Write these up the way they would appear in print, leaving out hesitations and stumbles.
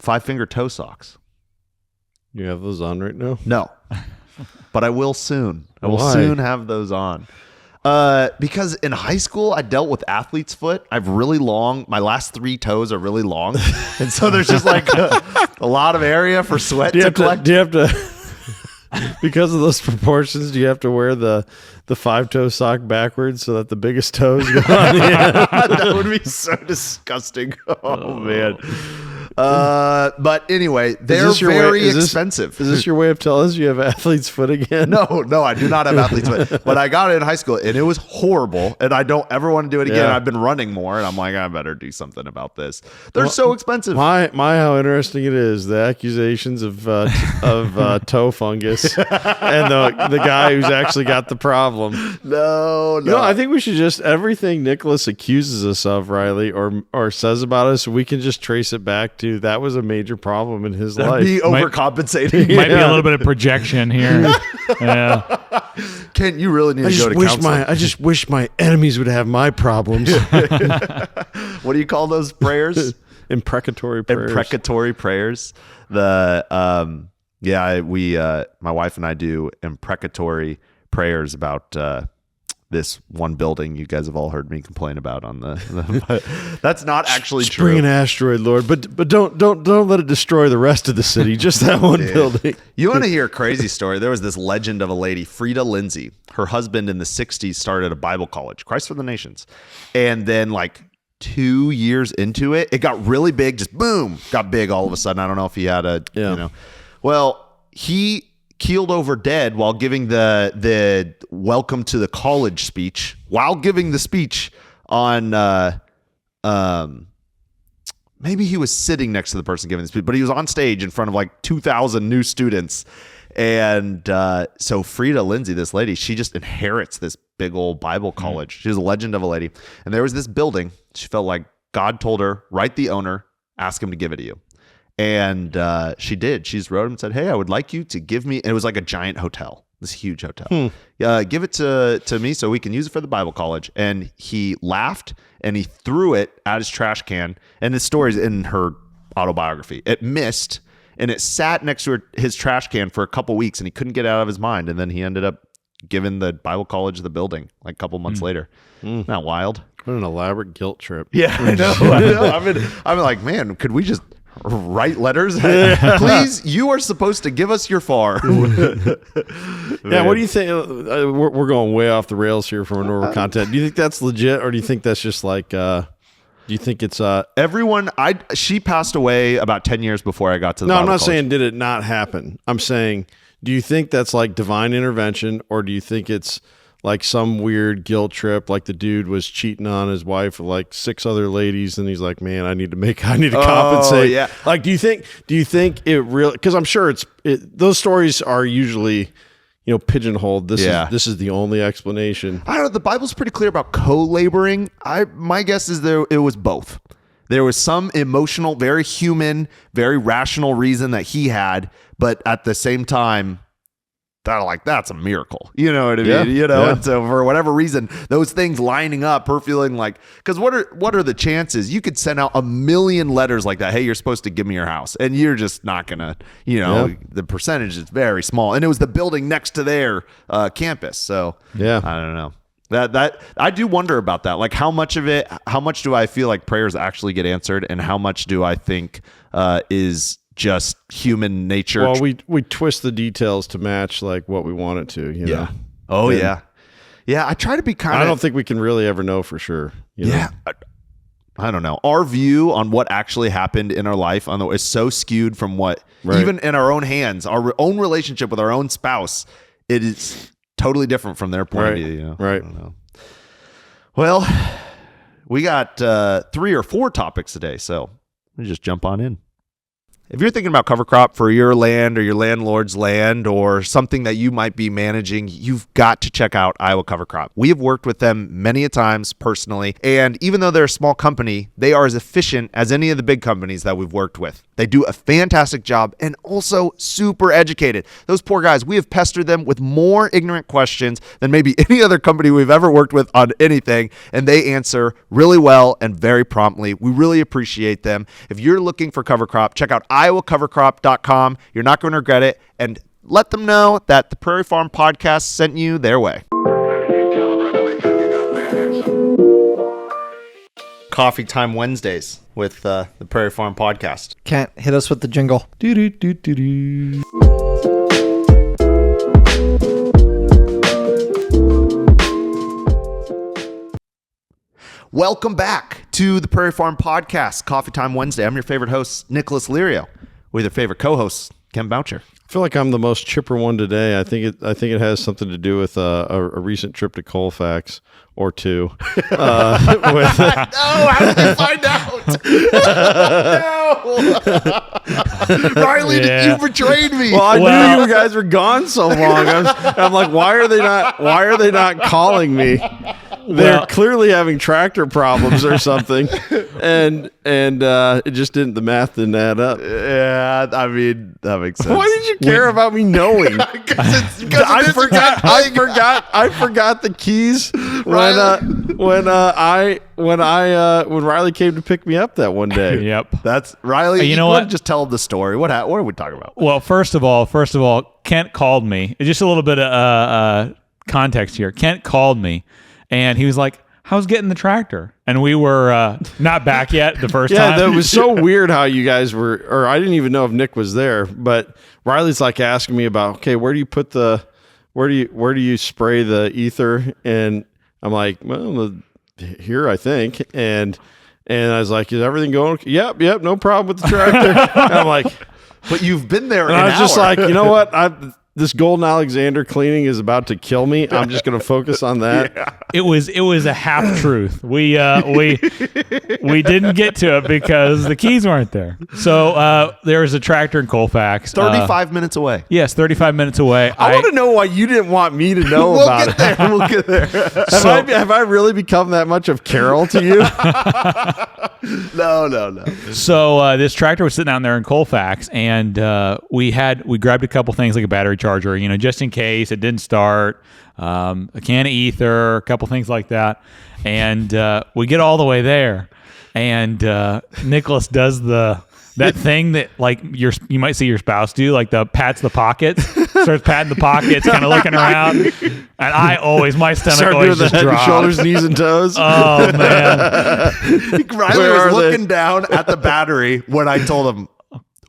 5-finger toe socks. You have those on right now? No, but I will soon. I will Why? soon have those on. Because in high school, I dealt with athlete's foot. I have really long, my last 3 toes are really long. And so there's just like a lot of area for sweat to collect. Do you have to, because of those proportions, do you have to wear the 5-toe sock backwards so that the biggest toes go on the end? That would be so disgusting. Oh man. But anyway, they're very expensive. Is this your way of telling us you have athlete's foot again? No, I do not have athlete's foot. But I got it in high school, and it was horrible, and I don't ever want to do it again. Yeah. I've been running more, and I'm like, I better do something about this. They're so expensive. My, how interesting it is, the accusations of toe fungus and the guy who's actually got the problem. No. You know, I think we should just, everything Nicholas accuses us of, Riley, or says about us, we can just trace it back to that was a major problem in his life. Be overcompensating. Might be a little bit of projection here. Yeah. Kent, you really need to go to counseling. I just wish my enemies would have my problems. What do you call those prayers? Imprecatory prayers. Imprecatory prayers. My wife and I do imprecatory prayers about this one building you guys have all heard me complain about on the that's not actually Just true. Bring an asteroid, Lord, but don't let it destroy the rest of the city. Just that one building. You want to hear a crazy story? There was this legend of a lady, Frida Lindsay. Her husband in the 60s started a Bible college, Christ for the Nations, and then like 2 years into it, it got really big. Just boom, got big all of a sudden. I don't know if he had he keeled over dead while giving the welcome to the college speech. While giving the speech on, maybe he was sitting next to the person giving the speech, but he was on stage in front of like 2,000 new students. And so Frida Lindsay, this lady, she just inherits this big old Bible college. She was a legend of a lady. And there was this building. She felt like God told her, write the owner, ask him to give it to you. And she did. She just wrote him and said, hey, I would like you to give me, and it was like a giant hotel, this huge hotel. Give it to me so we can use it for the Bible college. And he laughed and he threw it at his trash can. And this story's in her autobiography. It missed and it sat next to his trash can for a couple weeks and he couldn't get it out of his mind. And then he ended up giving the Bible college the building like a couple months later. Isn't that wild? What an elaborate guilt trip. Yeah, I know. I'm like, man, could we just write letters? Please, you are supposed to give us your FAR. Yeah, what do you think? We're going way off the rails here from our normal content. Do you think that's legit, or do you think that's just like? Do you think it's everyone? She passed away about 10 years before I got to the Bible I'm not college. saying did it not happen. I'm saying, do you think that's like divine intervention, or do you think it's like some weird guilt trip, like the dude was cheating on his wife with like 6 other ladies, and he's like, man, I need to compensate. Yeah. Like, do you think it really? Because I'm sure those stories are usually, pigeonholed. This is the only explanation. I don't know. The Bible's pretty clear about co-laboring. My guess is it was both. There was some emotional, very human, very rational reason that he had, but at the same time, that's a miracle. You know what I mean? And so for whatever reason, those things lining up, her feeling like, because what are the chances? You could send out 1 million letters like that. Hey, you're supposed to give me your house, and you're just not gonna. The percentage is very small, and it was the building next to their campus. So I don't know. That I do wonder about that. Like how much do I feel like prayers actually get answered, and how much do I think is just human nature? Well, we twist the details to match like what we want it to, know? Oh, yeah. I try to be kind of... I don't think we can really ever know for sure. Yeah. I don't know. Our view on what actually happened in our life is so skewed from what, even in our own hands, our own relationship with our own spouse, it is totally different from their point of view. Right. I don't know. Well, we got 3 or 4 topics today, so let me just jump on in. If you're thinking about cover crop for your land or your landlord's land or something that you might be managing, you've got to check out Iowa Cover Crop. We have worked with them many a times personally, and even though they're a small company, they are as efficient as any of the big companies that we've worked with. They do a fantastic job and also super educated. Those poor guys, we have pestered them with more ignorant questions than maybe any other company we've ever worked with on anything, and they answer really well and very promptly. We really appreciate them. If you're looking for cover crop, check out iowacovercrop.com. You're not going to regret it. And let them know that the Prairie Farm Podcast sent you their way. Coffee Time Wednesdays with the Prairie Farm Podcast. Kent, hit us with the jingle. Welcome back to the Prairie Farm Podcast, Coffee Time Wednesday. I'm your favorite host, Nicholas Lirio, with your favorite co-host, Ken Boucher. I feel like I'm the most chipper one today. I think it has something to do with a recent trip to Colfax or two. No, how did you find out? No, Riley, you betrayed me. Well, I knew you guys were gone so long. I'm like, why are they not calling me? They're clearly having tractor problems or something, and it just didn't. The math didn't add up. Yeah, I mean that makes sense. Why did you care about me knowing? I forgot the keys when Riley came to pick me up that one day. Yep. That's Riley. You know what? Just tell them the story. What are we talking about? Well, first of all, Kent called me. Just a little bit of context here. Kent called me, and he was like, "How's getting the tractor?" And we were not back yet the first time. Yeah, that was so weird how you guys were, or I didn't even know if Nick was there, but Riley's like asking me about, okay, where do you spray the ether? And I'm like, well, here, I think. And I was like, is everything going? Yep, no problem with the tractor. And I'm like, but you've been there. And I was just like, you know what? This Golden Alexander cleaning is about to kill me. I'm just going to focus on that. Yeah. It was a half truth. We didn't get to it because the keys weren't there. So there was a tractor in Colfax, 35 minutes away. Yes, 35 minutes away. I want to know why you didn't want me to know about it. We'll get there. Have I really become that much of Carol to you? No. So this tractor was sitting down there in Colfax, and we grabbed a couple things like a battery charger, just in case it didn't start, a can of ether, a couple things like that. And we get all the way there, and Nicholas does that thing that like you might see your spouse do, like pats the pockets, starts patting the pockets, kind of looking around. And my stomach always just drops. Shoulders, knees, and toes. Oh man! Riley was looking down at the battery when I told him,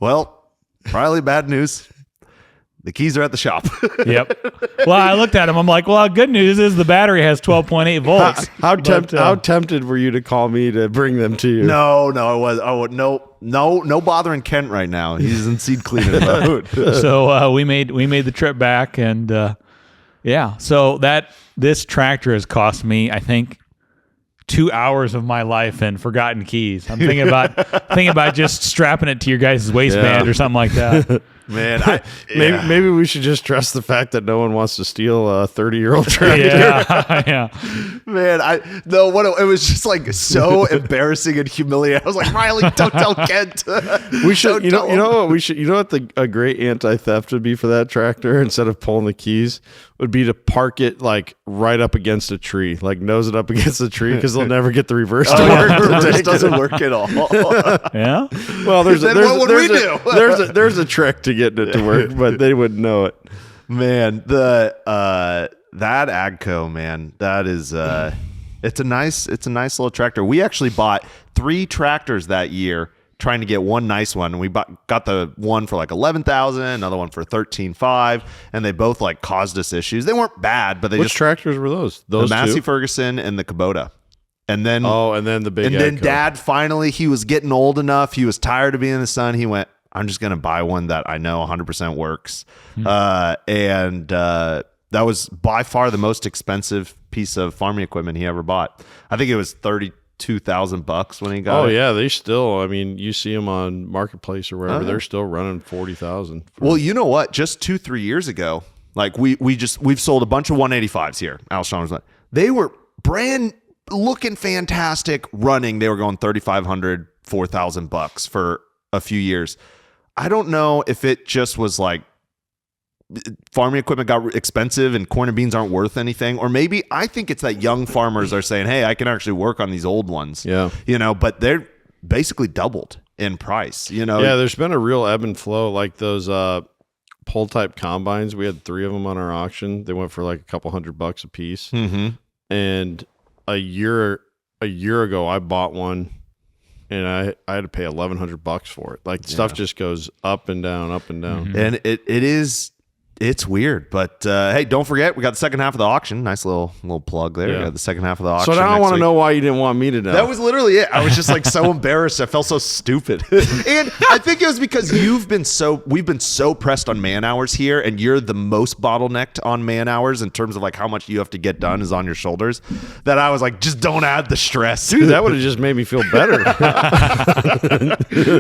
"Well, Riley, bad news. The keys are at the shop." Yep. Well, I looked at him. I'm like, well, good news is the battery has 12.8 volts. How tempted were you to call me to bring them to you? No, it was. Oh, no bothering Kent right now. He's in seed cleaning mode. So we made the trip back, and so this tractor has cost me, I think, 2 hours of my life and forgotten keys. I'm thinking about just strapping it to your guys' waistband or something like that. Man, maybe we should just stress the fact that no one wants to steal a 30-year-old tractor. Yeah. Man, it was just like so embarrassing and humiliating. I was like, Riley, don't tell Kent. We should, you know what a great anti-theft would be for that tractor instead of pulling the keys would be to park it like right up against a tree, like nose it up against the tree, because they'll never get the reverse to work. The reverse doesn't work at all. Yeah. Well, do? There's a trick to getting it to work, but they wouldn't know it. Man, that Agco, man, that is it's a nice little tractor. We actually bought 3 tractors that year, trying to get one nice one, and we got the one for like $11,000, another one for $13,500, and they both like caused us issues. They weren't bad, but Which tractors were those? Those the Massey two? Ferguson and the Kubota. And then the big. And then Agco. Dad finally, he was getting old enough. He was tired of being in the sun. He went, I'm just gonna buy one that I know 100% works. That was by far the most expensive piece of farming equipment he ever bought. I think it was $32,000 when he got it. Oh yeah, they still. I mean, you see them on Marketplace or wherever. They're still running $40,000. Well, you know what? Just 2-3 years ago, like we've sold a bunch of 185s here. Al Sean was they were brand looking fantastic, running. They were going $3,500, $4,000 for a few years. I don't know if it just was like farming equipment got expensive and corn and beans aren't worth anything, or maybe I think it's that young farmers are saying, hey, I can actually work on these old ones. Yeah. But they're basically doubled in price. You know, Yeah, there's been a real ebb and flow, like those pole type combines. We had 3 of them on our auction. They went for like a couple $100 a piece. Mm-hmm. And a year ago, I bought one, and I had to pay $1,100 for it. Like stuff just goes up and down, up and down. And it's weird, but hey, don't forget we got the second half of the auction. Nice little plug there. Yeah. We got the second half of the auction. So now I next want to week. know why you didn't want me to know. That was literally it. I was just like so embarrassed. I felt so stupid. And I think it was because we've been so pressed on man hours here, and you're the most bottlenecked on man hours in terms of like how much you have to get done is on your shoulders, that I was like, just don't add the stress. Dude, that would have just made me feel better.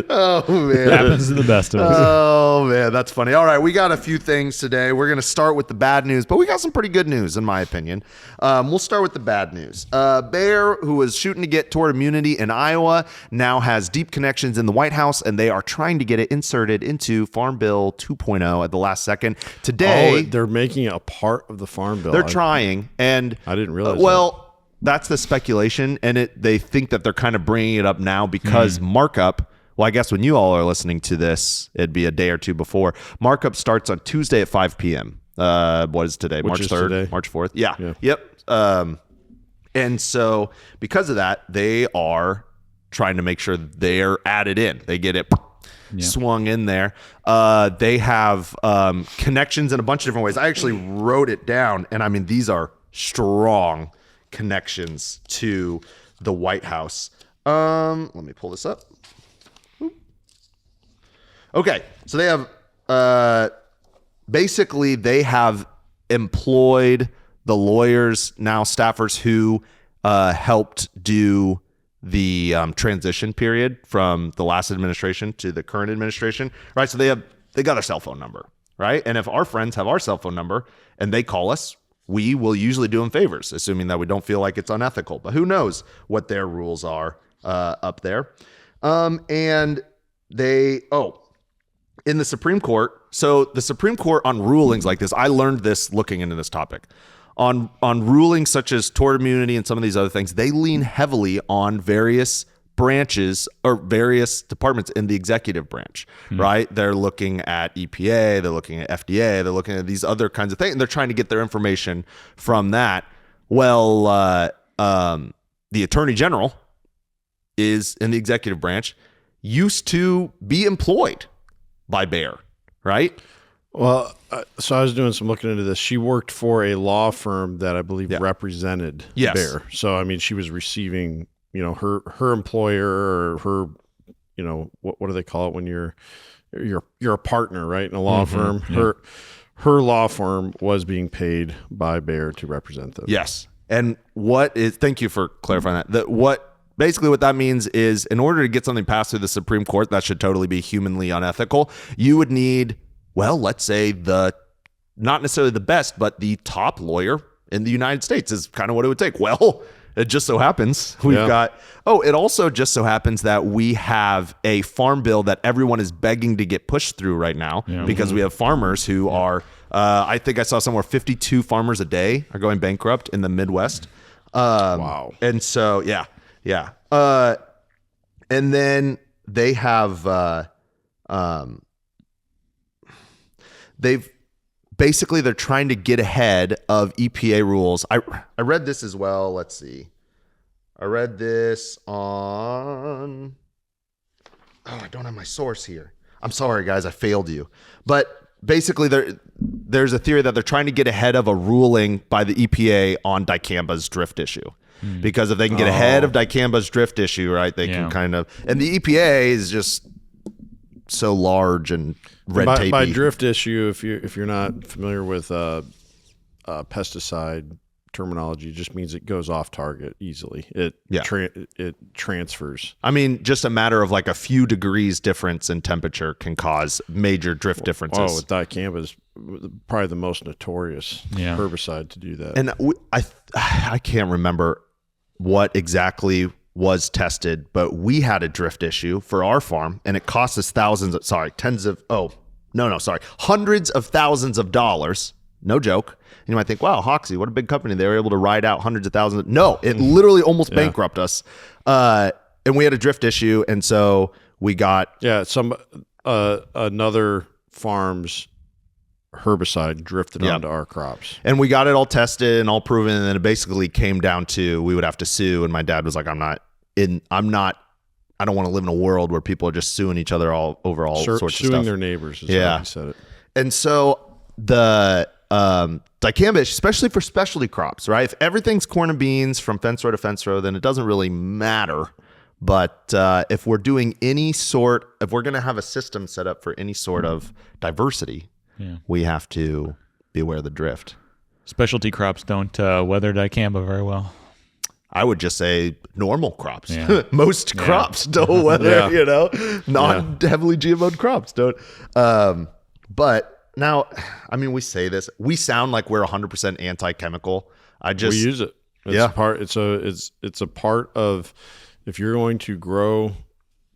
Oh man. Happens to the best of us. Oh man, that's funny. All right, we got a few things today. We're gonna start with the bad news, but we got some pretty good news in my opinion. We'll start with the bad news. Bear, who was shooting to get tort immunity in Iowa, now has deep connections in the White House, and they are trying to get it inserted into Farm Bill 2.0 at the last second. Today, they're making it a part of the Farm Bill. they're trying, and I didn't realize that's the speculation, and they think that they're kind of bringing it up now because markup. Well, I guess when you all are listening to this, it'd be a day or two before. Markup starts on Tuesday at 5 p.m. What is today? Which March is 3rd? today? March 4th? Yeah. Yep. And so because of that, they are trying to make sure they're added in. They get it swung in there. They have connections in a bunch of different ways. I actually wrote it down, and I mean, these are strong connections to the White House. Let me pull this up. Okay, so they have basically they have employed the lawyers, now staffers, who helped do the transition period from the last administration to the current administration, right? So they got our cell phone number, right? And if our friends have our cell phone number and they call us, we will usually do them favors, assuming that we don't feel like it's unethical. But who knows what their rules are up there. And they in the Supreme Court. So the Supreme Court on rulings like this, I learned this looking into this topic. On rulings such as tort immunity and some of these other things, they lean heavily on various branches or various departments in the executive branch, right? They're looking at EPA, they're looking at FDA, they're looking at these other kinds of things, and they're trying to get their information from that. Well, the Attorney General is in the executive branch, used to be employed by Bear, right? Well, so I was doing some looking into this. She worked for a law firm that I believe represented Bear. So, I mean, she was receiving, her employer or her, what do they call it when you're a partner, right? In a law firm. Yeah. Her law firm was being paid by Bear to represent them. Yes. And thank you for clarifying that. Basically, what that means is in order to get something passed through the Supreme Court that should totally be humanly unethical, you would need, well, let's say not necessarily the best, but the top lawyer in the United States is kind of what it would take. Well, it just so happens it also just so happens that we have a farm bill that everyone is begging to get pushed through right now because we have farmers who are, I think I saw somewhere 52 farmers a day are going bankrupt in the Midwest. Wow. And so, yeah. And then they have, they're trying to get ahead of EPA rules. I read this as well. Let's see. I read this on, I don't have my source here. I'm sorry, guys. I failed you. But basically there's a theory that they're trying to get ahead of a ruling by the EPA on dicamba's drift issue. Because if they can get ahead of dicamba's drift issue, right, they can kind of, and the EPA is just so large and red tapey. By drift issue, if you're not familiar with pesticide terminology, it just means it goes off target easily. It transfers. I mean, just a matter of like a few degrees difference in temperature can cause major drift differences. With dicamba is probably the most notorious herbicide to do that. And I can't remember what exactly was tested, but we had a drift issue for our farm, and it cost us hundreds of thousands of dollars. No joke. And you might think, wow, Hoksey, what a big company. They were able to ride out hundreds of thousands. No, it literally almost bankrupted us. And we had a drift issue. And so We got another farm's herbicide drifted onto our crops, and we got it all tested and all proven, and then it basically came down to we would have to sue, and my dad was like, I don't want to live in a world where people are just suing each other all over all sorts of stuff. Suing their neighbors is how he said it. And so the dicamba, especially for specialty crops, right? If everything's corn and beans from fence row to fence row, then it doesn't really matter. But if we're doing if we're going to have a system set up for any sort of diversity, we have to be aware of the drift. Specialty crops don't weather dicamba very well. I would just say normal crops. Most crops don't weather, not heavily GMO'd crops don't. But now, I mean, we say this, we sound like we're 100% anti-chemical. We use it. It's a part of, if you're going to grow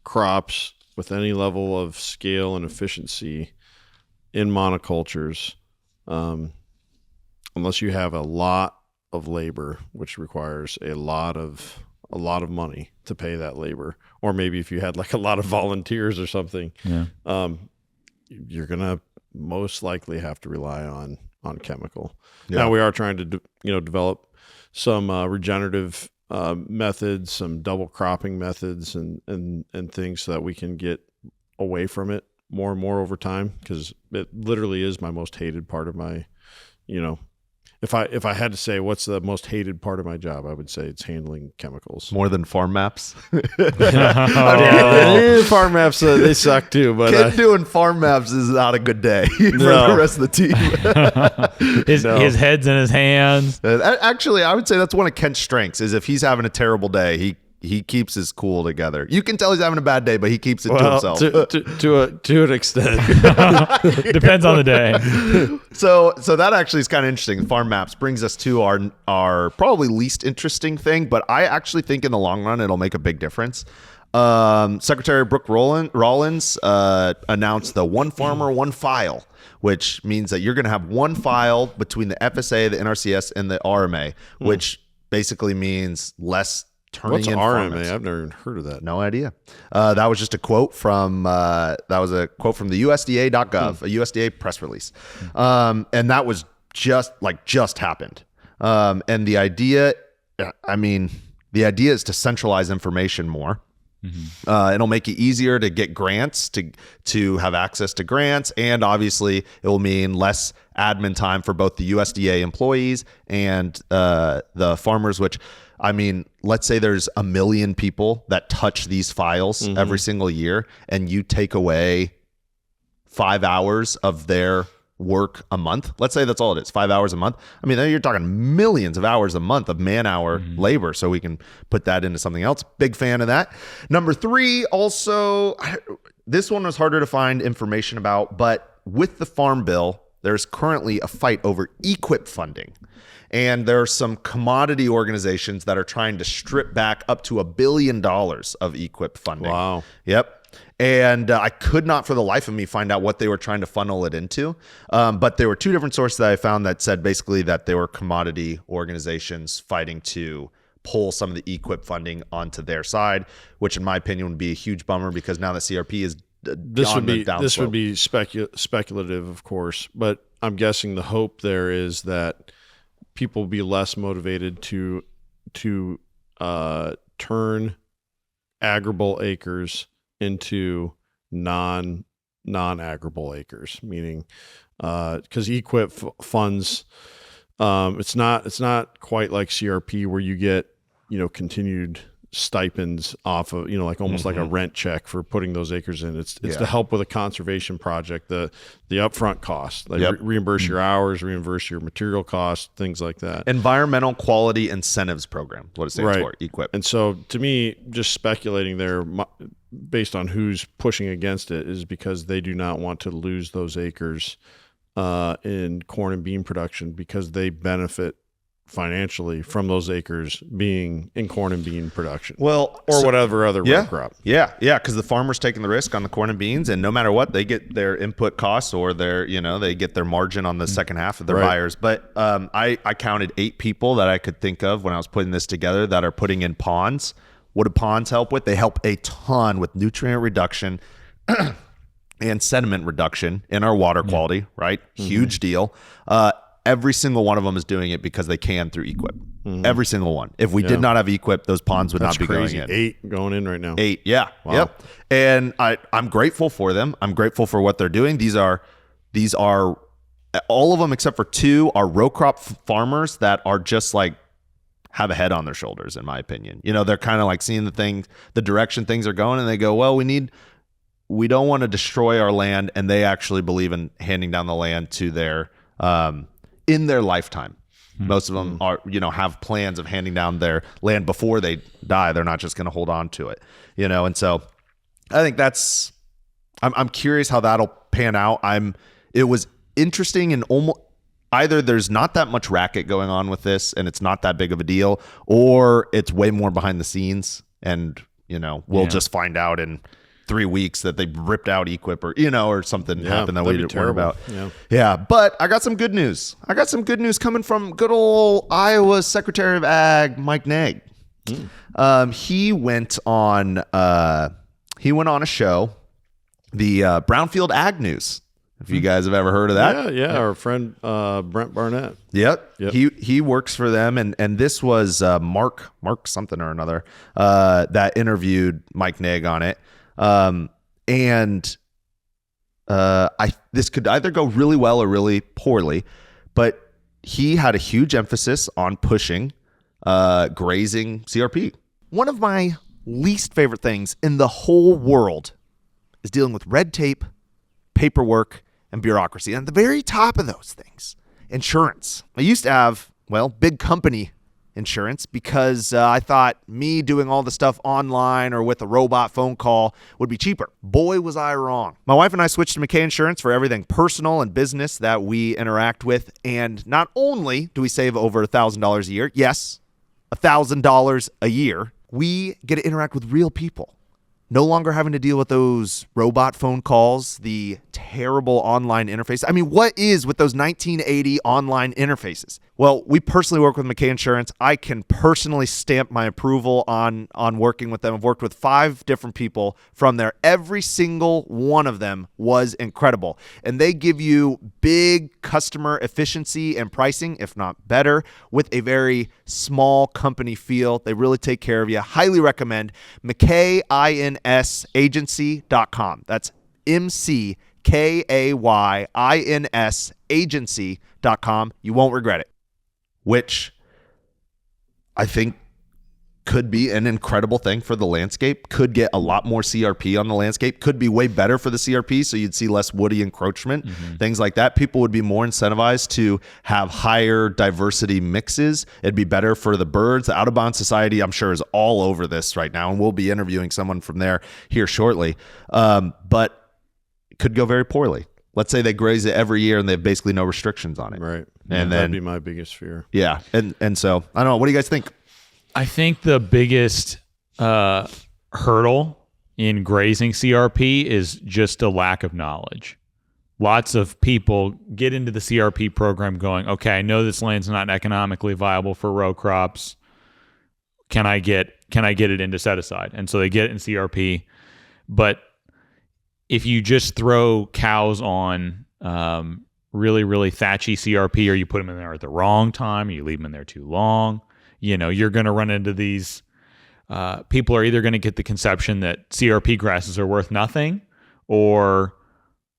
crops with any level of scale and efficiency in monocultures, unless you have a lot of labor, which requires a lot of money to pay that labor, or maybe if you had like a lot of volunteers or something, you're gonna most likely have to rely on chemical. Now we are trying to develop some regenerative methods, some double cropping methods, and things so that we can get away from it more and more over time, because it literally is my most hated part of my, if I had to say what's the most hated part of my job, I would say it's handling chemicals. More than farm maps. Farm maps, they suck too. But Kid doing farm maps is not a good day for the rest of the team. His head's in his hands. Actually, I would say that's one of Kent's strengths, is if he's having a terrible day, he keeps his cool together. You can tell he's having a bad day, but he keeps it to himself. To an extent. Depends on the day. So that actually is kind of interesting. Farm maps brings us to our probably least interesting thing, but I actually think in the long run it'll make a big difference. Secretary Brooke Rollins announced the one farmer, one file, which means that you're going to have one file between the FSA, the NRCS, and the RMA, which basically means less turning What's in RMA? I've never even heard of that. No idea. That was just a quote from the USDA.gov, a USDA press release, and that was just happened. And the idea is to centralize information more. It'll make it easier to get grants, to have access to grants, and obviously it will mean less admin time for both the USDA employees and the farmers, which, I mean, let's say there's 1 million people that touch these files every single year, and you take away 5 hours of their work a month. Let's say that's all it is, 5 hours a month. I mean, you're talking millions of hours a month of man-hour labor, so we can put that into something else. Big fan of that. Number 3, also, this one was harder to find information about, but with the Farm Bill, there's currently a fight over EQIP funding. And there are some commodity organizations that are trying to strip back up to $1 billion of EQIP funding. Wow. Yep. And I could not for the life of me find out what they were trying to funnel it into. But there were 2 different sources that I found that said basically that there were commodity organizations fighting to pull some of the EQIP funding onto their side, which in my opinion would be a huge bummer, because now the CRP is this would be speculative, of course, but I'm guessing the hope there is that people will be less motivated to turn agrible acres into non-agrible acres, meaning because EQIP funds, it's not quite like CRP where you get continued stipends off of like almost like a rent check for putting those acres in. It's to help with a conservation project, the upfront cost, like reimburse your hours, reimburse your material costs, things like that. Environmental Quality Incentives Program, what it stands for, EQIP. And so to me, just speculating there based on who's pushing against it is because they do not want to lose those acres in corn and bean production, because they benefit financially from those acres being in corn and bean production. Well, or whatever other row crop. Yeah, because the farmer's taking the risk on the corn and beans, and no matter what, they get their input costs or their, they get their margin on the second half of their buyers. But I counted 8 people that I could think of when I was putting this together that are putting in ponds What do ponds help with? They help a ton with nutrient reduction and sediment reduction in our water quality, right? Huge deal. Every single one of them is doing it because they can through EQIP. Every single one. If we did not have EQIP, those ponds would not be crazy. going in. 8 going in right now. 8, yeah. Wow. Yep. And I'm grateful for them. I'm grateful for what they're doing. These are all of them except for 2 are row crop farmers that are just like have a head on their shoulders, in my opinion. You know, they're kind of like seeing the direction things are going, and they go, well, we don't want to destroy our land, and they actually believe in handing down the land to their in their lifetime. Most of them are, have plans of handing down their land before they die. They're not just going to hold on to it, and so I think I'm curious how that'll pan out. It was interesting, and almost either there's not that much racket going on with this and it's not that big of a deal, or it's way more behind the scenes, and we'll just find out in 3 weeks that they ripped out EQIP or something happened that we didn't worry about. Yeah. But I got some good news. Coming from good old Iowa Secretary of Ag, Mike Naig. He went on a show, the Brownfield Ag News. If you guys have ever heard of that. Yeah. Our friend Brent Barnett. Yep. He works for them, and this was Mark something or another that interviewed Mike Naig on it. This could either go really well or really poorly, but he had a huge emphasis on pushing grazing CRP. One of my least favorite things in the whole world is dealing with red tape, paperwork, and bureaucracy. And at the very top of those things, insurance. I used to have, big company insurance because I thought me doing all the stuff online or with a robot phone call would be cheaper. Boy, was I wrong. My wife and I switched to McKay Insurance for everything personal and business that we interact with. And not only do we save over $1,000 a year, yes, $1,000 a year, we get to interact with real people. No longer having to deal with those robot phone calls, the terrible online interface. I mean, what is with those 1980 online interfaces? Well, we personally work with McKay Insurance. I can personally stamp my approval on working with them. I've worked with 5 different people from there. Every single one of them was incredible. And they give you big customer efficiency and pricing, if not better, with a very small company feel. They really take care of you. Highly recommend McKayInsAgency.com. That's McKayIns agency.com. You won't regret it. Which I think could be an incredible thing for the landscape, could get a lot more CRP on the landscape, could be way better for the CRP, so you'd see less woody encroachment, things like that. People would be more incentivized to have higher diversity mixes. It'd be better for the birds. The Audubon Society, I'm sure, is all over this right now, and we'll be interviewing someone from there here shortly. But it could go very poorly. Let's say they graze it every year and they have basically no restrictions on it. Right. And that'd be my biggest fear. Yeah. And so, I don't know. What do you guys think? I think the biggest hurdle in grazing CRP is just a lack of knowledge. Lots of people get into the CRP program going, okay, I know this land's not economically viable for row crops. Can I get it into set aside? And so they get it in CRP. But if you just throw cows on really, really thatchy CRP, or you put them in there at the wrong time, or you leave them in there too long, you're going to run into these. People are either going to get the conception that CRP grasses are worth nothing, or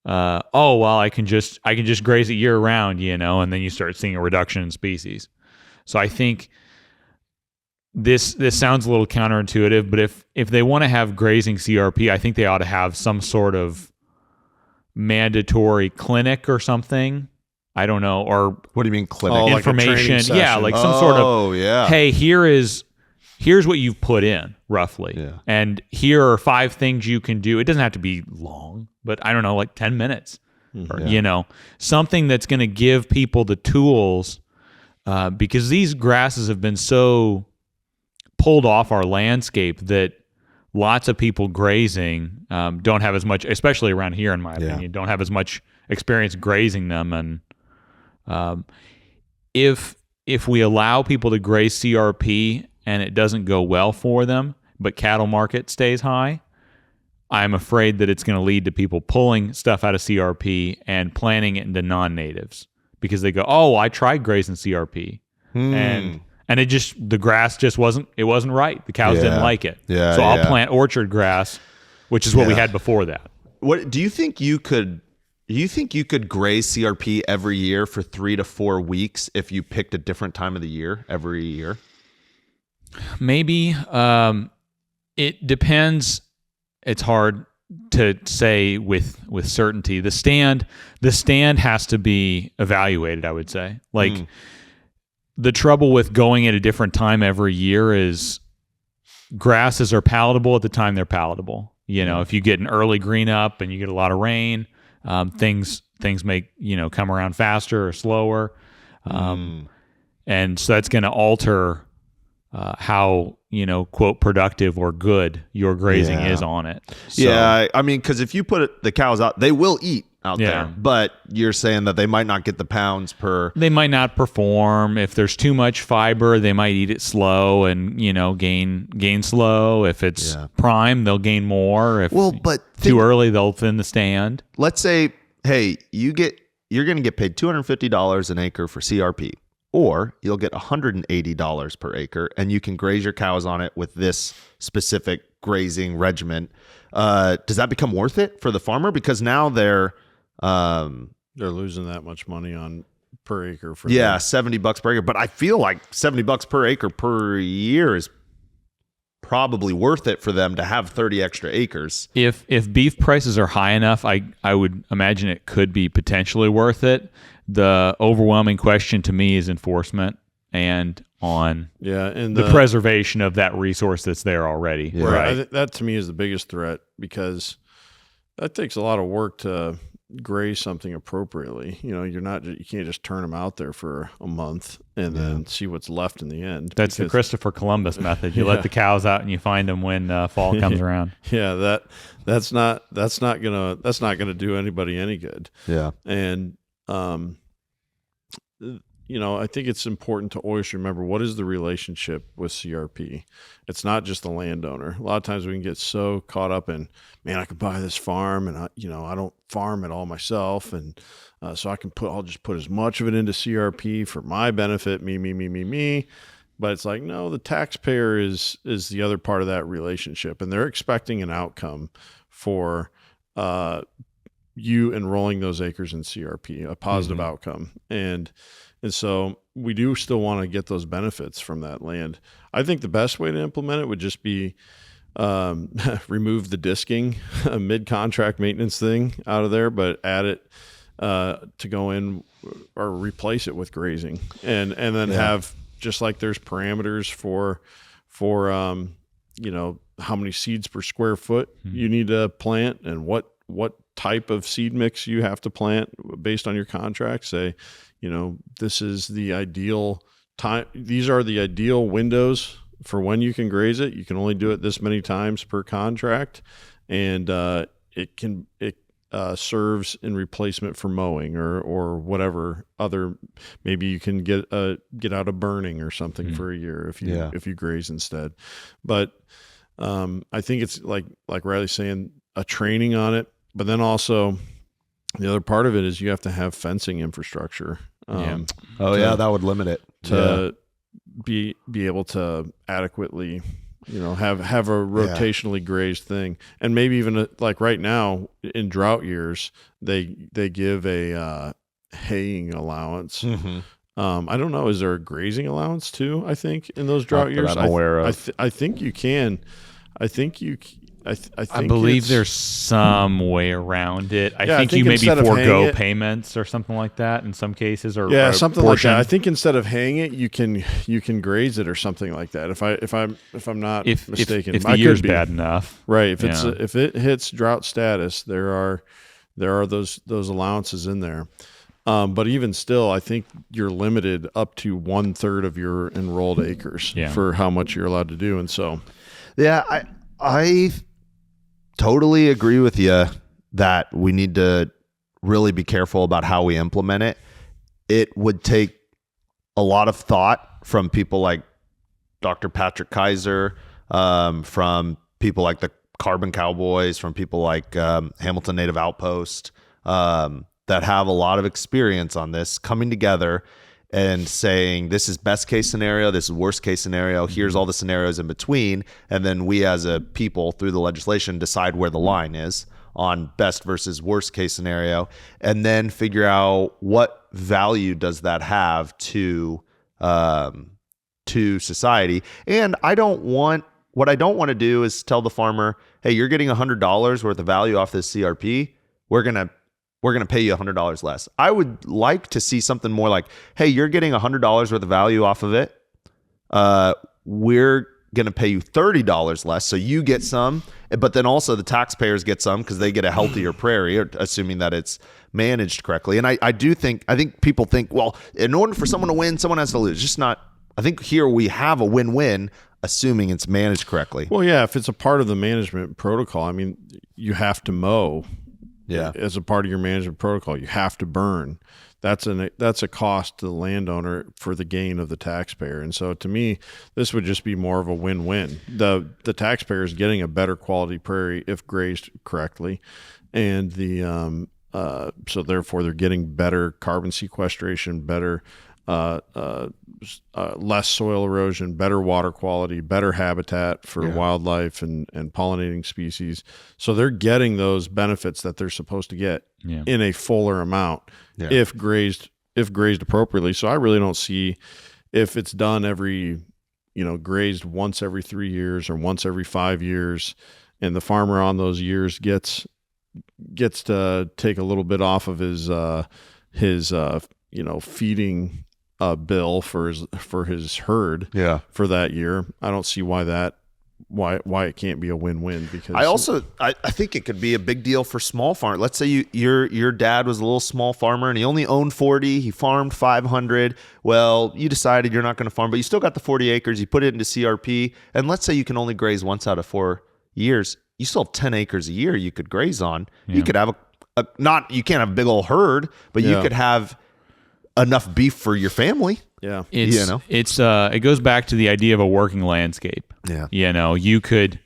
I can just graze it year round, and then you start seeing a reduction in species. So I think this sounds a little counterintuitive, but if they want to have grazing CRP, I think they ought to have some sort of mandatory clinic or something. I don't know. Or what do you mean clinic? Information. Yeah, like some sort of, hey, here's what you've put in roughly. Yeah. And here are 5 things you can do. It doesn't have to be long, but I don't know, like 10 minutes. Or, something that's going to give people the tools, because these grasses have been so pulled off our landscape that lots of people grazing don't have as much, especially around here, in my opinion, don't have as much experience grazing them. And if we allow people to graze CRP and it doesn't go well for them, but cattle market stays high, I'm afraid that it's going to lead to people pulling stuff out of CRP and planting it into non-natives because they go, oh, I tried grazing CRP. And it just, the grass just wasn't right. The cows didn't like it. Yeah, so I'll plant orchard grass, which is what we had before that. What do you think you could graze CRP every year for 3 to 4 weeks if you picked a different time of the year every year? Maybe. It depends. It's hard to say with certainty. The stand has to be evaluated, I would say. Like the trouble with going at a different time every year is grasses are palatable at the time they're palatable. You know, if you get an early green up and you get a lot of rain, things may, come around faster or slower. And so that's going to alter how, quote, productive or good your grazing is on it. So, yeah. I mean, because if you put the cows out, they will eat out there, but you're saying that they might not get the pounds per. They might not perform. If there's too much fiber, they might eat it slow and, gain slow. If it's prime, they'll gain more. If too early, they'll thin the stand. Let's say, hey, you're going to get paid $250 an acre for CRP. Or you'll get $180 per acre, and you can graze your cows on it with this specific grazing regimen. Does that become worth it for the farmer? Because now they're losing that much money on per acre for $70 per acre. But I feel like $70 per acre per year is probably worth it for them to have 30 extra acres. If beef prices are high enough, I would imagine it could be potentially worth it. The overwhelming question to me is enforcement and on the preservation of that resource that's there already. Yeah. Right. That to me is the biggest threat because that takes a lot of work to graze something appropriately. You can't just turn them out there for a month and then see what's left in the end. That's the Christopher Columbus method. You let the cows out and you find them when fall comes around. Yeah, that's not gonna do anybody any good. Yeah, and I think it's important to always remember what is the relationship with CRP. It's not just the landowner. A lot of times we can get so caught up in, man, I could buy this farm and I don't farm it all myself. And so I'll just put as much of it into CRP for my benefit, me. But it's like, no, the taxpayer is the other part of that relationship. And they're expecting an outcome for, you enrolling those acres in CRP, a positive outcome. And so we do still want to get those benefits from that land. I think the best way to implement it would just be remove the disking, a mid-contract maintenance thing out of there, but add it to go in or replace it with grazing. And then have, just like there's parameters for how many seeds per square foot you need to plant and what type of seed mix you have to plant based on your contract. Say, this is the ideal time. These are the ideal windows for when you can graze it. You can only do it this many times per contract. And it serves in replacement for mowing or whatever other, maybe you can get out of burning or something for a year if you graze instead. But I think it's like Riley's saying, a training on it. But then also the other part of it is you have to have fencing infrastructure. That would limit it to be able to adequately, have a rotationally grazed thing. And maybe even like right now in drought years, they give a haying allowance. I don't know. Is there a grazing allowance too? I think in those drought years, I'm aware of. I think you can. I believe there's some way around it. I think you maybe forego payments or something like that in some cases, or something like that. I think instead of haying it, you can graze it or something like that. If I'm not mistaken, if the year's bad enough, right? If it hits drought status, there are those allowances in there. But even still, I think you're limited up to 1/3 of your enrolled acres for how much you're allowed to do, and so I totally agree with you that we need to really be careful about how we implement it. It would take a lot of thought from people like Dr. Patrick Kaiser, from people like the Carbon Cowboys, from people like Hamilton Native Outpost, that have a lot of experience on this, coming together and saying, this is best case scenario, this is worst case scenario, here's all the scenarios in between. And then we as a people through the legislation decide where the line is on best versus worst case scenario, and then figure out what value does that have to society. And what I don't want to do is tell the farmer, hey, you're getting $100 worth of value off this CRP. We're going to pay you $100 less. I would like to see something more like, hey, you're getting $100 worth of value off of it. We're going to pay you $30 less. So you get some, but then also the taxpayers get some because they get a healthier prairie, assuming that it's managed correctly. And I think people think, well, in order for someone to win, someone has to lose. Just not, I think here we have a win-win, assuming it's managed correctly. Well, yeah, if it's a part of the management protocol, I mean, you have to mow. Yeah. As a part of your management protocol, you have to burn. That's a cost to the landowner for the gain of the taxpayer. And so to me, this would just be more of a win-win. The taxpayer is getting a better quality prairie if grazed correctly, and the so therefore they're getting better carbon sequestration, better less soil erosion, better water quality, better habitat for wildlife and pollinating species. So they're getting those benefits that they're supposed to get in a fuller amount if grazed appropriately. So I really don't see, if it's done grazed once every 3 years or once every 5 years, and the farmer on those years gets to take a little bit off of his feeding bill for his herd for that year. I don't see why it can't be a win-win, because I think it could be a big deal for small farmers. Let's say your dad was a little small farmer and he only owned 40, he farmed 500. Well, you decided you're not going to farm, but you still got the 40 acres, you put it into CRP, and let's say you can only graze once out of 4 years. You still have 10 acres a year you could graze on. You could have you can't have a big old herd, but you could have enough beef for your family. Yeah. It goes back to the idea of a working landscape. Yeah. You could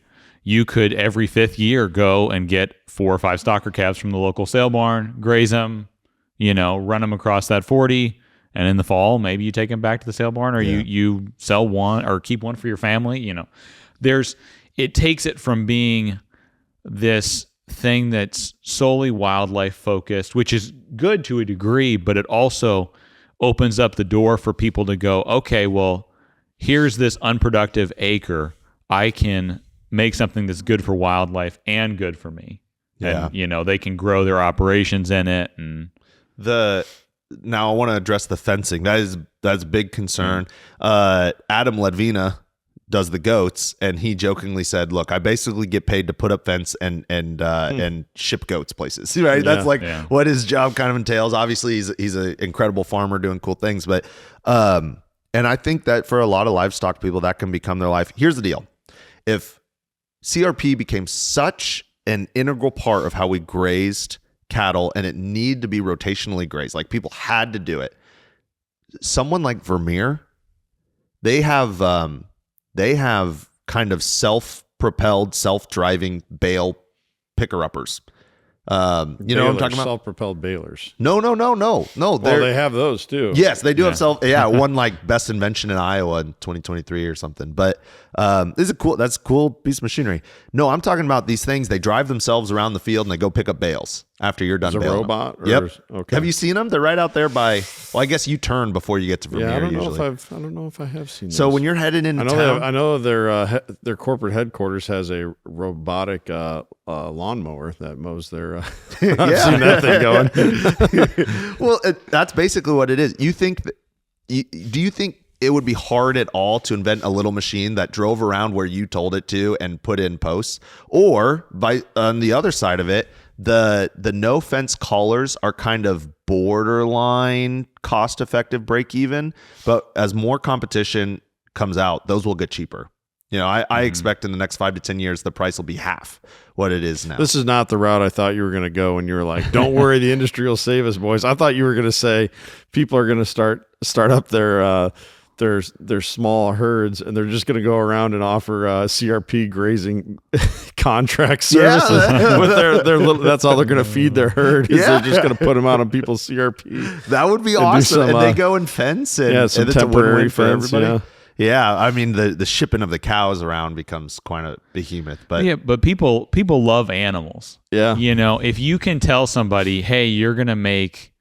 every 5th year go and get 4 or 5 stocker calves from the local sale barn, graze them, run them across that 40, and in the fall maybe you take them back to the sale barn, or you sell one or keep one for your family. It takes it from being this thing that's solely wildlife focused, which is good to a degree, but it also opens up the door for people to go, okay, well, here's this unproductive acre. I can make something that's good for wildlife and good for me. Yeah. And, they can grow their operations in it. And now I want to address the fencing. That's a big concern. Adam Ledvina does the goats, and he jokingly said, look, I basically get paid to put up fence and ship goats places, right? That's what his job kind of entails. Obviously he's an incredible farmer doing cool things, but and I think that for a lot of livestock people, that can become their life. Here's the deal. If CRP became such an integral part of how we grazed cattle, and it needed to be rotationally grazed, like people had to do it, someone like Vermeer, they have kind of self-propelled, self-driving Bale picker-uppers. You know what I'm talking about? Self-propelled balers. No. Well, they have those too. Yes, they do have one like best invention in Iowa in 2023 or something. But that's a cool piece of machinery. No, I'm talking about these things. They drive themselves around the field and they go pick up bales after you're done. It's a baling robot. Yep. Okay. Have you seen them? They're right out there by. Well, I guess you turn before you get to Vermeer. Yeah, I don't usually. know if I have seen. So those. when you're headed into town, I know their corporate headquarters has a robotic lawnmower that mows their. I've seen that thing going. Well, that's basically what it is. Do you think it would be hard at all to invent a little machine that drove around where you told it to and put in posts? Or on the other side of it, the no fence collars are kind of borderline cost effective break even, but as more competition comes out, those will get cheaper. I expect in the next 5 to 10 years, the price will be half what it is now. This is not the route I thought you were going to go when you were like, don't worry, the industry will save us, boys. I thought you were going to say people are going to start up their their small herds, and they're just going to go around and offer CRP grazing contract services with their little. That's all they're going to feed their herd. Is they're just going to put them out on people's CRP. That would be awesome. And they go and fence, and some and it's temporary a win-win for fence. everybody. Yeah, I mean the shipping of the cows around becomes quite a behemoth. But people love animals. Yeah, if you can tell somebody, hey, you're going to make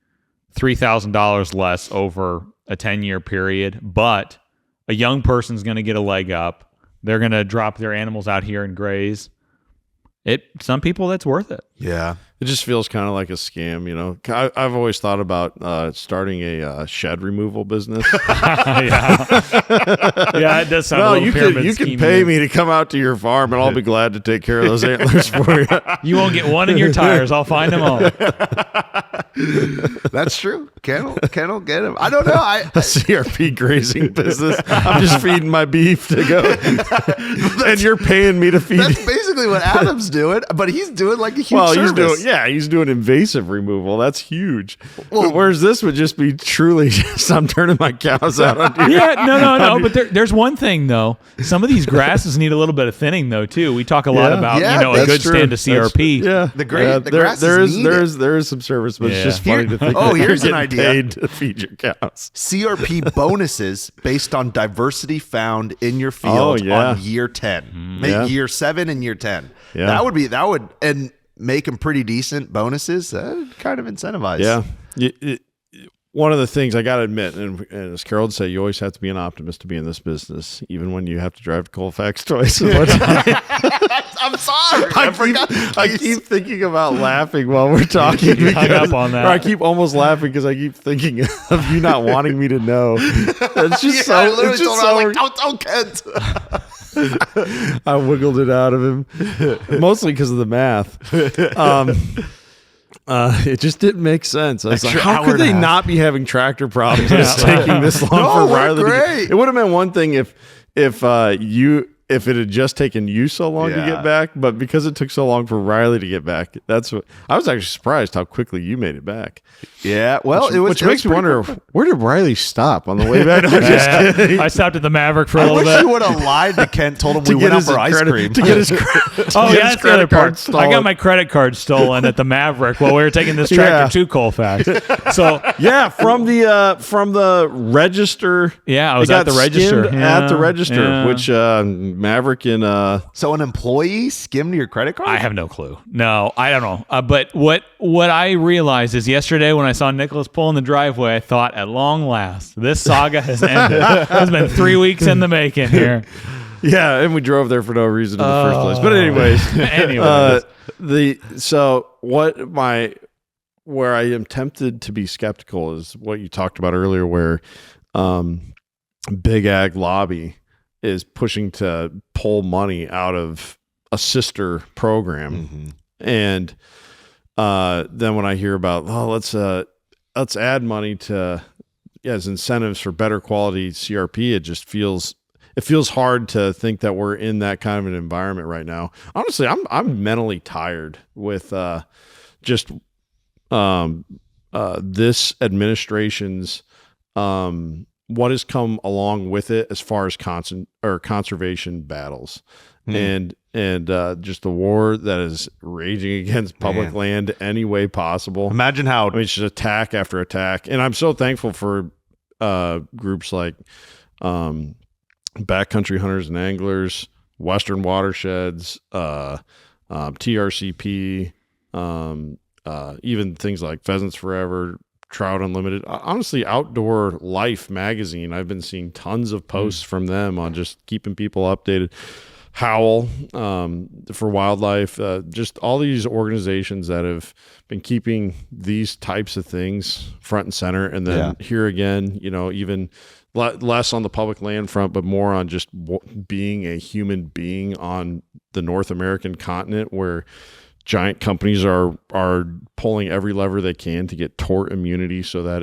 $3,000 less over a 10-year period, but a young person's going to get a leg up. They're going to drop their animals out here and graze. Some people, that's worth it. Yeah. It just feels kind of like a scam, I've always thought about starting a shed removal business. Yeah, it does sound a little pyramid you can scheme pay here. me to come out to your farm, and I'll be glad to take care of those antlers for you. You won't get one in your tires. I'll find them all. That's true. Ken will get him. I don't know. A CRP grazing business. I'm just feeding my beef to go, and you're paying me to feed. That's basically what Adam's doing, but he's doing like a huge service. He's doing invasive removal. That's huge. Well, whereas this would just be truly just I'm turning my cows out on you. Yeah, no. But there's one thing though. Some of these grasses need a little bit of thinning though too. We talk a lot about a good stand of CRP. The grass there is some service, but it's just funny to think. Here's you're an idea. Paid to feed your cows. CRP bonuses based on diversity found in your field on year 10, maybe year 7 and year 10. Yeah. That would and make them pretty decent bonuses. Kind of incentivize. Yeah. One of the things I got to admit, and as Carol would say, you always have to be an optimist to be in this business, even when you have to drive to Colfax twice as much. I'm sorry. I keep thinking about laughing while we're talking. You hung up on that. Or I keep almost laughing because I keep thinking of you not wanting me to know. It's just I literally told her, I was like, don't Kent. I wiggled it out of him, mostly because of the math. It just didn't make sense. I was like, how could they not be having tractor problems? It's taking this long for Riley. It would have been one thing if it had just taken you so long to get back, but because it took so long for Riley to get back, that's what I was actually surprised how quickly you made it back. Yeah, well, which makes me wonder where did Riley stop on the way back? No, just kidding. I stopped at the Maverick for a little bit. bit. I wish you would have lied to Kent, told him we went out for ice cream to get his credit. That's the other part. I got my credit card stolen at the Maverick while we were taking this tractor to Colfax. So from the register. Yeah, I was at the register. At the register, which Maverick in So an employee skimmed your credit card? I have no clue. No, I don't know. But what I realized is yesterday when I saw Nicholas pull in the driveway, I thought, at long last, this saga has ended. It's been 3 weeks in the making here. Yeah, and we drove there for no reason in the first place. But where I am tempted to be skeptical is what you talked about earlier, where Big Ag lobby is pushing to pull money out of a sister program. Mm-hmm. And then when I hear about, let's add money to as incentives for better quality CRP, it just feels hard to think that we're in that kind of an environment right now. Honestly, I'm mentally tired with this administration's what has come along with it as far as conservation battles and just the war that is raging against public land any way possible. Imagine how it's just attack after attack. And I'm so thankful for groups like Backcountry Hunters and Anglers, Western Watersheds, TRCP, even things like Pheasants Forever, Trout Unlimited. Honestly, Outdoor Life magazine, I've been seeing tons of posts from them on just keeping people updated. Howl for wildlife, just all these organizations that have been keeping these types of things front and center. And then here again, even less on the public land front, but more on just being a human being on the North American continent, where giant companies are pulling every lever they can to get tort immunity, so that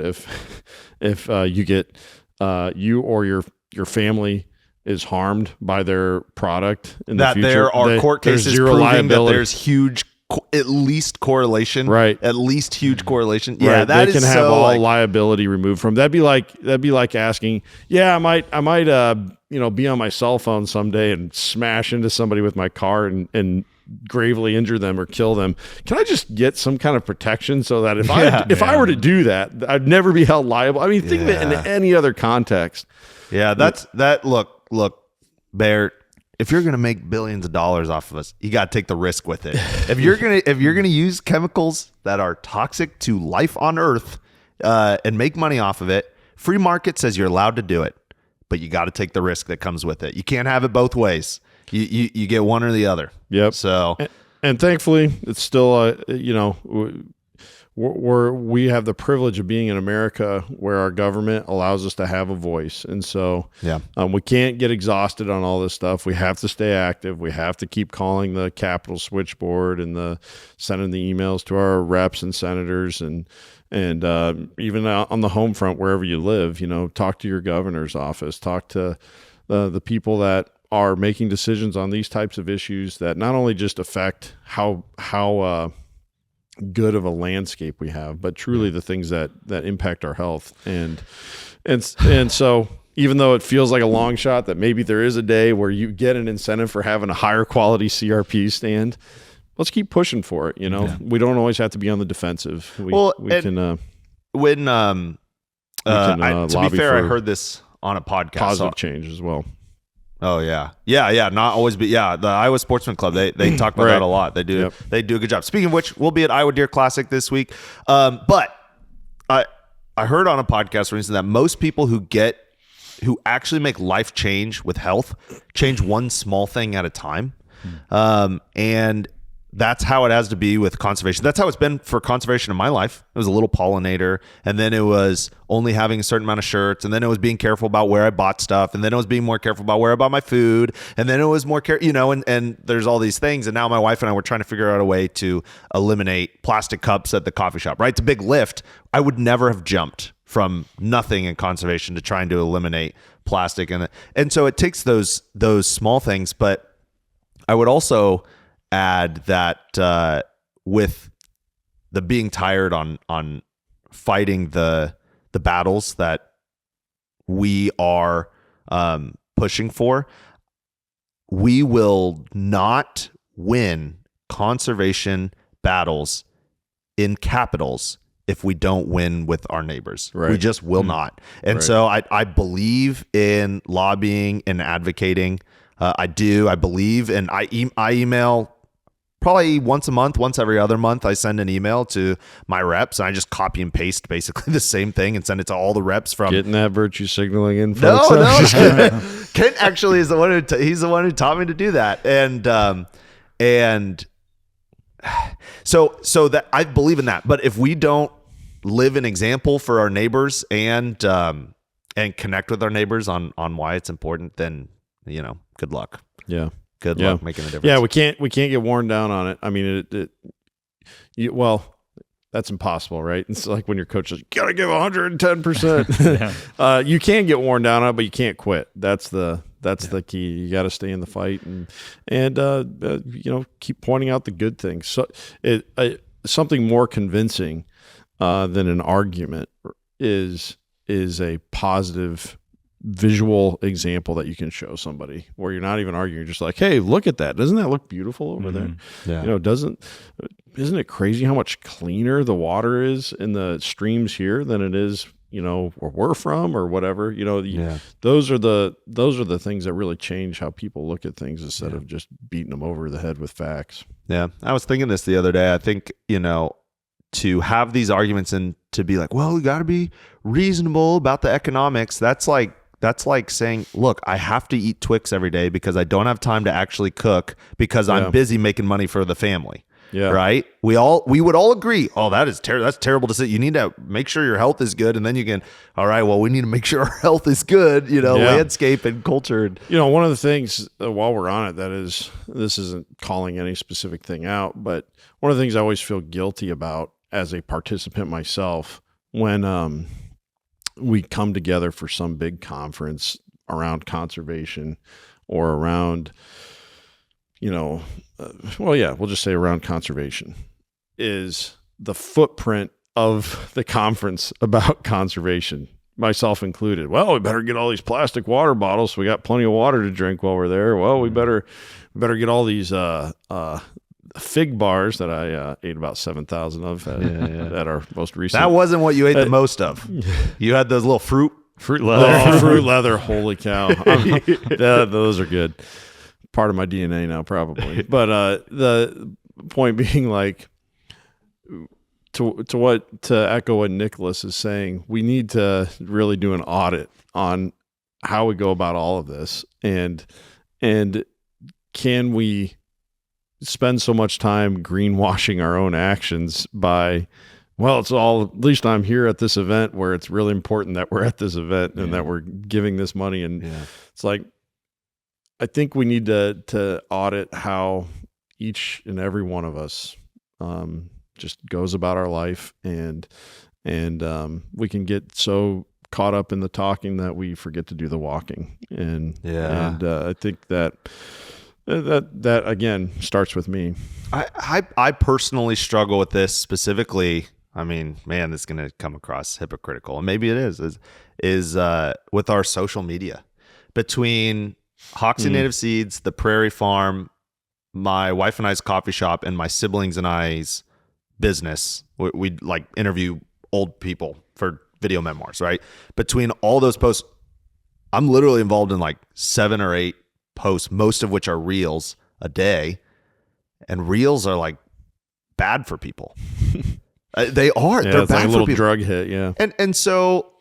if you get you or your family is harmed by their product in the future, there are court cases proving that there's huge at least correlation, right? At least huge correlation. Yeah, right. that they is can have so, all like, liability removed from. That'd be like asking, yeah, I might be on my cell phone someday and smash into somebody with my car and gravely injure them or kill them. Can I just get some kind of protection so that if I were to do that, I'd never be held liable? I mean, think of it in any other context. Yeah, that. Look, Bear. If you're gonna make billions of dollars off of us, you got to take the risk with it. If you're gonna use chemicals that are toxic to life on Earth and make money off of it, free market says you're allowed to do it, but you got to take the risk that comes with it. You can't have it both ways. You get one or the other. Yep. So, and thankfully, it's still we have the privilege of being in America where our government allows us to have a voice. And so we can't get exhausted on all this stuff. We have to stay active. We have to keep calling the Capitol switchboard and sending the emails to our reps and senators and even on the home front, wherever you live, talk to your governor's office, talk to the people that are making decisions on these types of issues that not only just affect how good of a landscape we have, but truly the things that impact our health. And so even though it feels like a long shot that maybe there is a day where you get an incentive for having a higher quality CRP stand, let's keep pushing for it. We don't always have to be on the defensive. To be fair, I heard this on a podcast. Positive change as well. Oh yeah. Not always be. Yeah, the Iowa Sportsman Club. They talk about that a lot. They do. Yep. They do a good job. Speaking of which, we'll be at Iowa Deer Classic this week. But I heard on a podcast recently that most people who actually make life change with health change one small thing at a time, and that's how it has to be with conservation. That's how it's been for conservation in my life. It was a little pollinator, and then it was only having a certain amount of shirts, and then it was being careful about where I bought stuff, and then it was being more careful about where I bought my food, and then it was more and there's all these things. And now my wife and I were trying to figure out a way to eliminate plastic cups at the coffee shop, right? It's a big lift. I would never have jumped from nothing in conservation to trying to eliminate plastic. And so it takes those small things, but I would also add that with the being tired on fighting the battles that we are pushing for, we will not win conservation battles in capitals if we don't win with our neighbors. Right. We just will not. And so I believe in lobbying and advocating. I do. I believe, and I email probably once a month, once every other month, I send an email to my reps, and I just copy and paste basically the same thing and send it to all the reps from getting that virtue signaling in. Folks. No. Kent actually is the one he's the one who taught me to do that. And so that I believe in that. But if we don't live an example for our neighbors and connect with our neighbors on why it's important, then, good luck. Yeah. Good luck making a difference. Yeah, we can't get worn down on it. I mean, that's impossible, right? It's like when your coach says, you got to give 110%. You can get worn down on it, but you can't quit. That's the key. You got to stay in the fight and keep pointing out the good things. So something more convincing than an argument is a positive visual example that you can show somebody where you're not even arguing. You're just like, hey, look at that. Doesn't that look beautiful over there? Yeah. Isn't it crazy how much cleaner the water is in the streams here than it is, where we're from or whatever? Those are the things that really change how people look at things instead of just beating them over the head with facts. Yeah. I was thinking this the other day. I think, to have these arguments and to be like, well, we got to be reasonable about the economics. That's like saying, look, I have to eat Twix every day because I don't have time to actually cook because I'm busy making money for the family. Yeah. Right. We would all agree. Oh, that's terrible to say. You need to make sure your health is good. And then you can, all right, well, we need to make sure our health is good, landscape and culture. One of the things while we're on it, this isn't calling any specific thing out, but one of the things I always feel guilty about as a participant myself, when we come together for some big conference around conservation or around, we'll just say around conservation, is the footprint of the conference about conservation, myself included. Well, we better get all these plastic water bottles so we got plenty of water to drink while we're there. Well, we better get all these fig bars that I ate about 7,000 of at our most recent. That wasn't what you ate the most of. You had those little fruit leather. Oh, fruit leather. Holy cow. Those are good. Part of my DNA now, probably. But the point being, like, to echo what Nicholas is saying, we need to really do an audit on how we go about all of this, and can we spend so much time greenwashing our own actions by, well, it's all, at least I'm here at this event where it's really important that we're at this event and that we're giving this money. And it's like, I think we need to audit how each and every one of us just goes about our life, and we can get so caught up in the talking that we forget to do the walking. And I think that again starts with me. I personally struggle with this specifically. I mean, man, this is going to come across hypocritical, and maybe it is with our social media. Between Hoksey Native Seeds, the Prairie Farm, my wife and I's coffee shop, and my siblings and I's business, we like interview old people for video memoirs, right? Between all those posts, I'm literally involved in like 7 or 8 posts, most of which are reels a day, and reels are like bad for people. They are. They're it's bad like a for little people. drug hit. Yeah. And so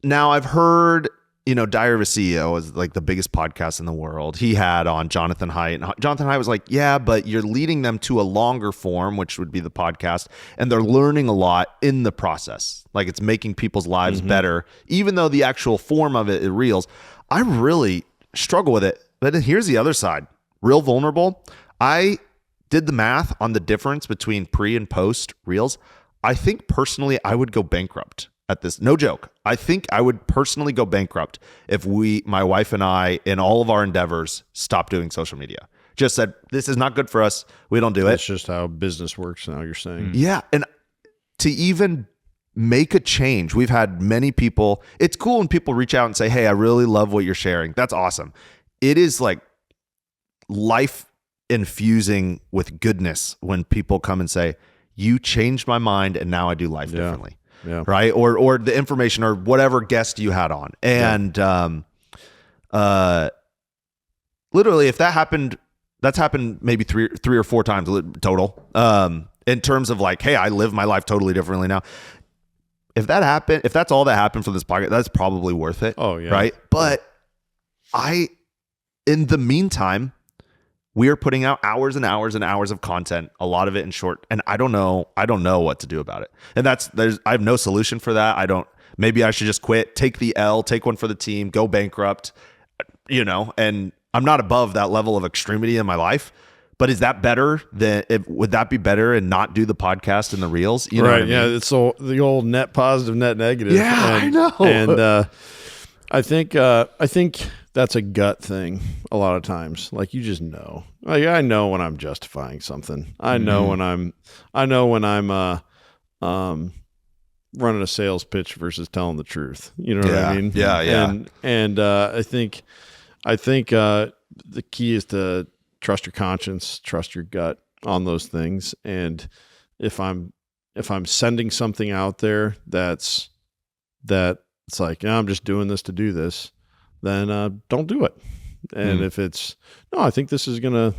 now I've heard, Diary of a CEO is like the biggest podcast in the world. He had on Jonathan Haidt, and Jonathan Haidt was like, yeah, but you're leading them to a longer form, which would be the podcast, and they're learning a lot in the process. Like, it's making people's lives better, even though the actual form of it is reels. I really struggle with it. But here's the other side. Real vulnerable. I did the math on the difference between pre and post reels. I think personally I would go bankrupt at this. No joke. I think I would personally go bankrupt if my wife and I, in all of our endeavors, stopped doing social media. Just said, this is not good for us. We don't do it. That's just how business works now, you're saying. Yeah. And to even make a change, we've had many people. It's cool when people reach out and say, hey, I really love what you're sharing. That's awesome. It is like life infusing with goodness when people come and say, you changed my mind and now I do life differently. Yeah. Right. Or the information or whatever guest you had on. And literally, if that happened, that's happened maybe three or four times total. In terms of like, hey, I live my life totally differently now. If that happened, if that's all that happened for this podcast, that's probably worth it. Oh yeah. Right. But in the meantime, we are putting out hours and hours and hours of content, a lot of it in short, and I don't know what to do about it. And I have no solution for that. Maybe I should just quit, take the L, take one for the team, go bankrupt, and I'm not above that level of extremity in my life. But is that better would that be better and not do the podcast and the reels? You know right. what I mean? Yeah. It's the old net positive, net negative. Yeah, I know. And I think that's a gut thing a lot of times. Like, you just know. Like, I know when I'm justifying something. I know when I'm running a sales pitch versus telling the truth. You know what I mean? Yeah. And I think the key is to trust your conscience, trust your gut on those things. And if I'm sending something out there that's like, I'm just doing this to do this, then don't do it. And if it's no, I think this is gonna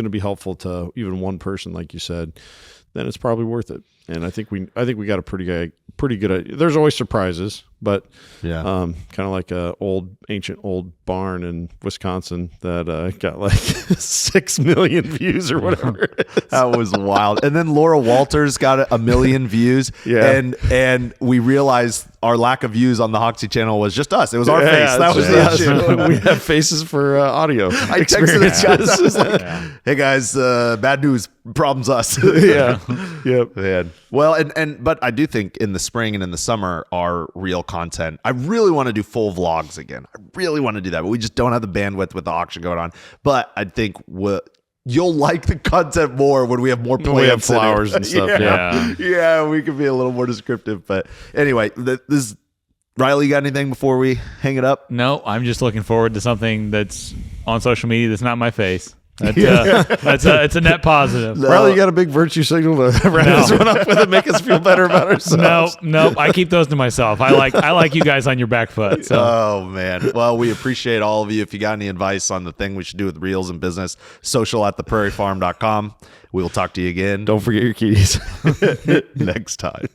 be helpful to even one person, like you said, then it's probably worth it. And I think we got a pretty good. There's always surprises, but kind of like a ancient old barn in Wisconsin that got like 6 million views or whatever. That was wild. And then Laura Walters got 1 million views. Yeah. And we realized our lack of views on the Hoksey channel was just us. It was our face. That was the issue. We have faces for audio. I texted the guys. I was like, hey guys, bad news. Problem's us. Yeah. Yep. Man. Well, but I do think in the spring and in the summer, our real content. I really want to do full vlogs again. I really want to do that, but we just don't have the bandwidth with the auction going on. But I think you'll like the content more when we have more plants. We have flowers and stuff. Yeah, we can be a little more descriptive. But anyway, this Riley, you got anything before we hang it up? No, I'm just looking forward to something that's on social media that's not my face. It's a net positive. No. Riley, you got a big virtue signal to wrap this one up with and make us feel better about ourselves. No, I keep those to myself. I like you guys on your back foot. So. Oh man. Well, we appreciate all of you. If you got any advice on the thing we should do with reels in business, social@theprairiefarm.com. We will talk to you again. Don't forget your keys next time.